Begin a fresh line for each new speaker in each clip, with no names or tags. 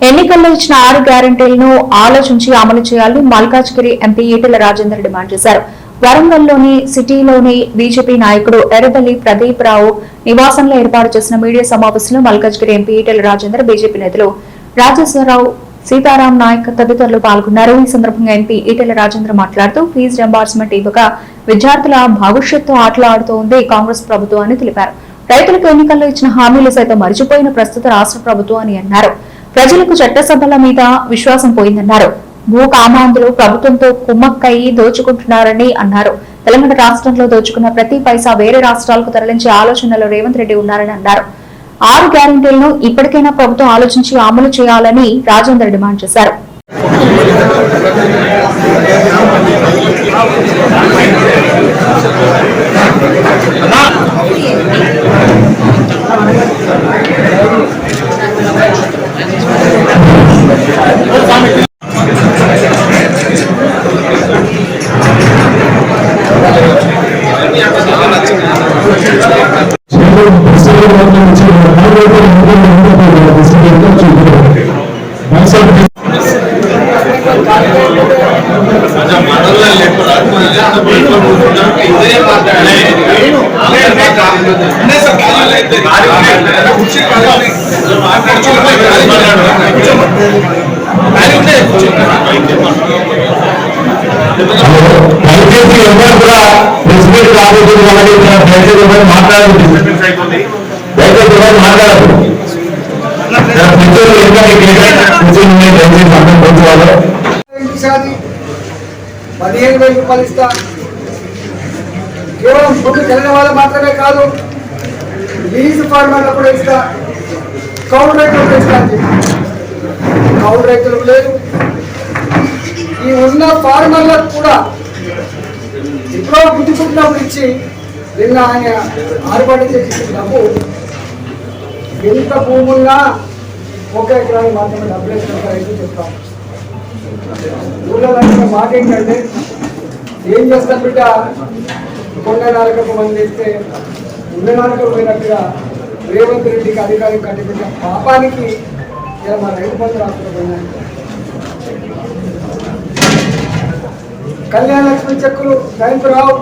ఎన్నికల్లో ఇచ్చిన 6 గ్యారంటీలను ఆలోచించి అమలు చేయాలని మల్కాజ్గిరి ఎంపీ ఈటెల రాజేందర్ డిమాండ్ చేశారు. వరంగల్లోని సిటీలోని బీజేపీ నాయకుడు ఎర్రబెల్లి ప్రదీప్ రావు నివాసంలో ఏర్పాటు చేసిన మీడియా సమావేశంలో మల్కాజ్గిరి ఎంపీ ఈటెల రాజేందర్, బీజేపీ నేతలు రాజేశ్వరరావు, సీతారాం నాయక్ తదితరులు పాల్గొన్నారు. ఈ సందర్భంగా ఎంపీ ఈటెల రాజేందర్ మాట్లాడుతూ ఫీజు రింబర్స్మెంట్ ఇవ్వక విద్యార్థుల భవిష్యత్తు ఆటలాడుతోంది కాంగ్రెస్ ప్రభుత్వం అని తెలిపారు. రైతులకు ఎన్నికల్లో ఇచ్చిన హామీలు సైతం మరిచిపోయిన ప్రస్తుత రాష్ట్ర ప్రభుత్వం అని అన్నారు. ప్రజలకు చట్టసభల మీద విశ్వాసం పోయిందన్నారు. భూ కామాంధులు ప్రభుత్వంతో కుమ్మక్కయి దోచుకుంటున్నారని అన్నారు. తెలంగాణ రాష్ట్రంలో దోచుకున్న ప్రతి పైసా వేరే రాష్ట్రాలకు తరలించే ఆలోచనలో రేవంత్ రెడ్డి ఉన్నారని అన్నారు. 6 గ్యారంటీలను ఇప్పటికైనా ప్రభుత్వం ఆలోచించి అమలు చేయాలని రాజేందర్ డిమాండ్ చేశారు.
రూపాయలు ఇస్తా. కేవలం భూమి కలిగిన వాళ్ళు మాత్రమే కాదు, లీజు ఫార్మర్లకు కూడా ఇస్తా, కౌలు రైతులకు ఇస్తా. కౌలు రైతులకు లేదు, ఈ ఉన్న ఫార్మర్లకు కూడా ఇప్పుడు బుద్ధి పుట్టినప్పుడు ఇచ్చి నిన్న ఆయన ఆరుబడి చేసి డబ్బు ఎంత భూమున్నా 1 ఎకరానికి మాత్రమే డబ్బులు వేసిన చెప్తాం. ఊళ్ళో మాట ఏంటంటే ఏం చేస్తాం బిడ్డ, కొండ నాలుకకు మంది ఇస్తే ఉన్న నాలుకకు పోయినట్టుగా రేవంత్ రెడ్డికి అధికారం కట్టిపెట్టిన పాపానికి ఇలా మా రైతు బంధు రాకపోయినా కళ్యాణ లక్ష్మి చెక్కులు టైంకు రావు.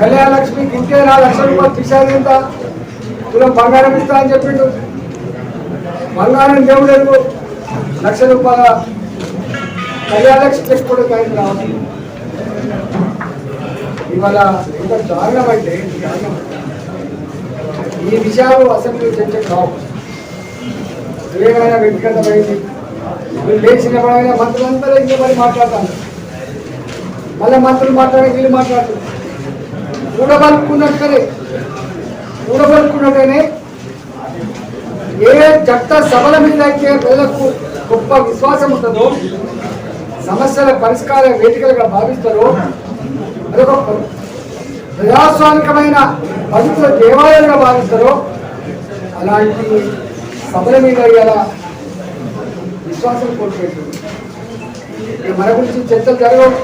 కళ్యాణ లక్ష్మికి ఇంకే 4 లక్షల రూపాయలు తీసారు. ఎంత తులం బంగారం ఇస్తా అని చెప్పిండు. బంగారం దేవుడు 1 లక్ష రూపాయల కళ్యాణ లక్ష్మి చెక్ కూడా టైంకు రావాలి. ఇవాళ ఎంత దారుణం అంటే ఈ విషయాలు అసెంబ్లీ చర్చకు రావు. ఏమైనా వ్యక్తిగతమైంది వీళ్ళు లేచిన పడైనా మంత్రులంతా ఇంకా మరి మాట్లాడతాను, మళ్ళీ మంత్రులు మాట్లాడే వీళ్ళు మాట్లాడుతారు. కూడబలుకున్నట్టుగానే ఏ చట్ట సభల మీద అయితే ప్రజలకు గొప్ప విశ్వాసం ఉంటుందో, సమస్యల పరిష్కార వేదికలుగా భావిస్తారో, అదొక ప్రజాస్వామికమైన పవిత్ర దేవాలయంగా భావిస్తారో అలాంటి సభల మీద ఇలా విశ్వాసం కోల్పోతుంది. మన గురించి చర్చలు జరగవు,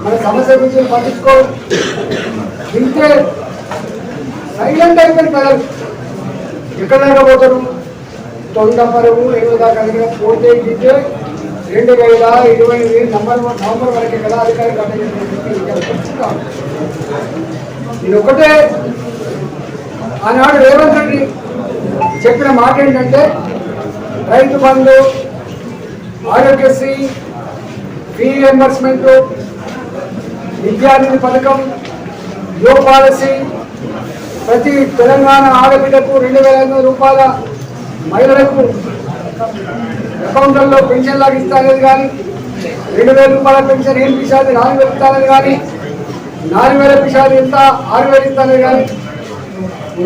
మన సమస్య గురించి పట్టించుకోవు. ఇంతే సైలెంట్ అయిపోయిన ప్రజలు ఎక్కడ దాకా పోతారు? తొండ పరువు 20 దాకా పోతే గిట్టే 2028 నవంబర్ వరకే కదా అధికారం కట్టాలి. నేను ఒకటే ఆనాడు రేవంత్ రెడ్డి చెప్పిన మాట ఏంటంటే రైతు బంధు, ఆరోగ్యశ్రీ, ఫీ రియంబర్స్మెంట్, విద్యార్థి పథకం, యో పాలసీ, ప్రతి తెలంగాణ ఆడబిడ్డకు 2500 రూపాయల మహిళలకు అకౌంట్లలో పెన్షన్ లాగా ఇస్తానేది కానీ, 2000 రూపాయల పెన్షన్ ఏం పిషాది 4000 ఇస్తానేది కానీ, 4000 పిషాది ఎంత 6000 ఇస్తానేది కానీ,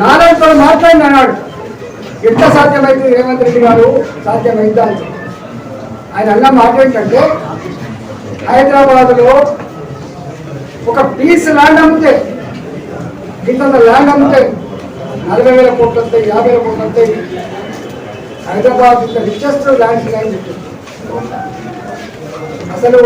నారాయణతో మాట్లాడిన అన్నాడు. ఎంత సాధ్యమైంది రేవంత్ రెడ్డి గారు? సాధ్యమైందా అని ఆయన అన్న మాట ఏంటంటే, హైదరాబాద్లో ఒక పీస్ ల్యాండ్ అమ్మితే, ఇంత ల్యాండ్ అమ్మితే 40,000 కోట్లు వస్తాయి, 50,000 కోట్లు వస్తాయి. హైదరాబాద్ రిచెస్ట్ ల్యాండ్ అసలు